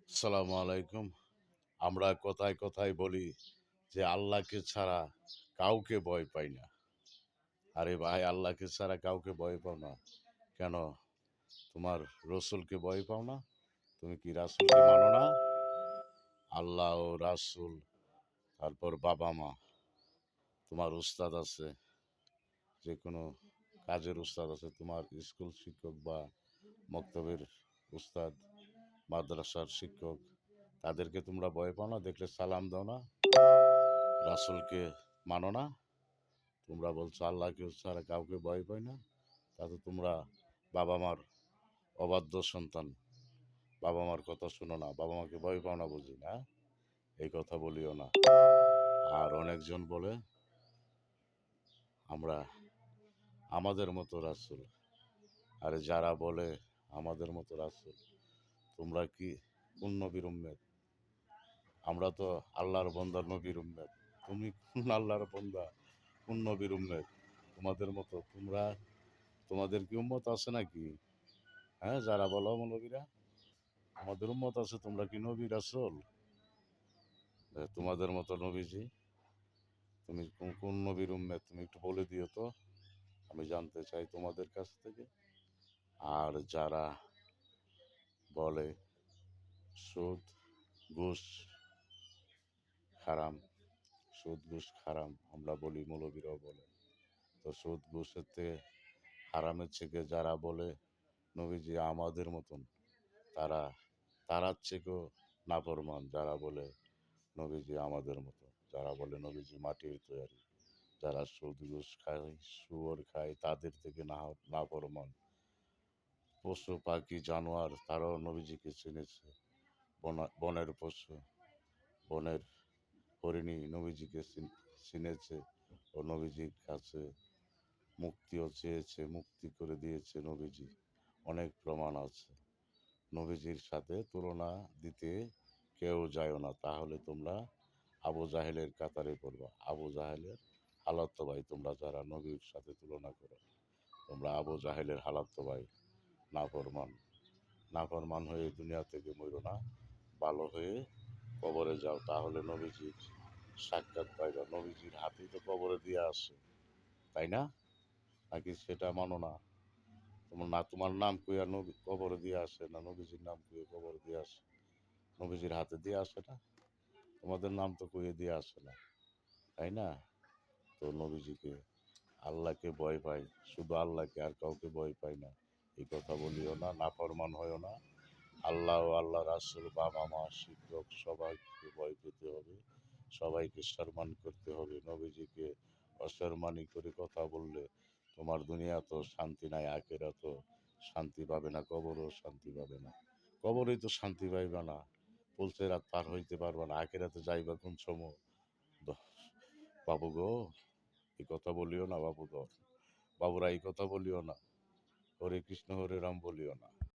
আসসালামু আলাইকুম। আমরা কথায় কথায় বলি যে আল্লাহকে ছাড়া কাউকে ভয় পাই না। আরে ভাই, আল্লাহকে ছাড়া কাউকে ভয় পাও না কেন? তোমার রসুলকে ভয় পাও না? তুমি কি রাসূলকে মানো না? আল্লাহ ও রাসূল, তারপর বাবা মা, তোমার উস্তাদ আছে, যে কোনো কাজের উস্তাদ আছে, তোমার স্কুল শিক্ষক বা মক্তবের উস্তাদ, মাদ্রাসার শিক্ষক, তাদেরকে তোমরা ভয় পাও না? দেখলে সালাম দাও না? রাসূলকে মানো না? তোমরা বলছো আল্লাহকে ছাড়া কাউকে ভয় পাই না। তাতে তোমরা বাবা মার অবাধ্য সন্তান। বাবা মার কথা শোনো না, বাবা মাকে ভয় পাও না বুঝি না? এই কথা বলিও না। আর অনেকজন বলে আমরা আমাদের মতো রাসূল। আরে যারা বলে আমাদের মতো রাসূল, তোমরা কি কোন নবীর উম্মত? আমরা তো আল্লাহর বান্দা, নবীর উম্মত। তুমি কোন আল্লাহর বান্দা, কোন নবীর উম্মত? তোমাদের মতো তোমাদের কি উম্মত আছে নাকি? হ্যাঁ, যারা বলো মৌলবীরা আমাদের উম্মত আছে, তোমরা কি নবী রাসূল? তোমাদের মতো নবীজি, তুমি কোন কোন নবীর উম্মত তুমি একটু বলে দিও তো, আমি জানতে চাই তোমাদের কাছ থেকে। আর যারা বলে সুদ ঘুষ হারাম, সুদ ঘুষ হারাম, আমরা বলি মৌলবীরাও বলে। তো সুদ ঘুষের থেকে, হারামের থেকে যারা বলে নবীজি আমাদের মতন, তারা তারার থেকেও নাফরমান। যারা বলে নবীজি আমাদের মতো, যারা বলে নবীজি মাটির তৈরি, যারা সুদ ঘুষ খায়, শুয়োর খায়, তাদের থেকে নাফরমান। পশু পাখি জানোয়ার তারাও নবীজিকে চিনেছে। বনের পশু, বনের হরিণী নবীজিকে চিনেছে ও নবীজির কাছে মুক্তিও চেয়েছে, মুক্তি করে দিয়েছে নবীজি। অনেক প্রমাণ আছে। নবীজির সাথে তুলনা দিতে কেউ যায়ও না, তাহলে তোমরা আবু জাহেলের কাতারে পড়বা। আবু জাহেলের হালাতো ভাই তোমরা, যারা নবীর সাথে তুলনা করো, তোমরা আবু জাহেলের হালাতো ভাই। নাফরমান, নাফরমান হয়ে দুনিয়া থেকে মরো না, ভালো হয়ে কবরে যাও, তাহলে নবীজির সাক্ষাৎ পাইবা। নবীজির হাতেই তো কবরে দিয়ে আসে, তাই না? নাকি সেটা মানো না? তোমার নাম কইয়া নবী কবরে দিয়ে আসে না? নবীজির নাম কইয়া কবরে দিয়ে আসে? নবীজির হাতে দিয়ে আসে না? তোমাদের নাম তো কইয়ে দিয়ে আসে না, তাই না? তো নবীজিকে, আল্লাহকে ভয় পাই, শুধু আল্লাহকে, আর কাউকে ভয় পাই না, এই কথা বলিও না। নাফরমান হইও না। আল্লাহ ও আল্লাহ রাসূল, বাবা মা, শিক্ষক, সবাইকে ভয় পেতে হবে, সবাইকে সম্মান করতে হবে। নবীজিকে অসম্মানী করে কথা বললে তোমার দুনিয়া তো শান্তি নাই, আখিরাতও শান্তি পাবে না, কবরও শান্তি পাবে না। কবরেই তো শান্তি পাইবে না, বলছে রাত পার হইতে পারবে না, আখিরাতে যাইবা কোন সময়? দ- বাবু গো, এই কথা বলিও না বাবু গো, বাবুরা এই কথা বলিও না, হরে কৃষ্ণ হরে রাম বলিও না।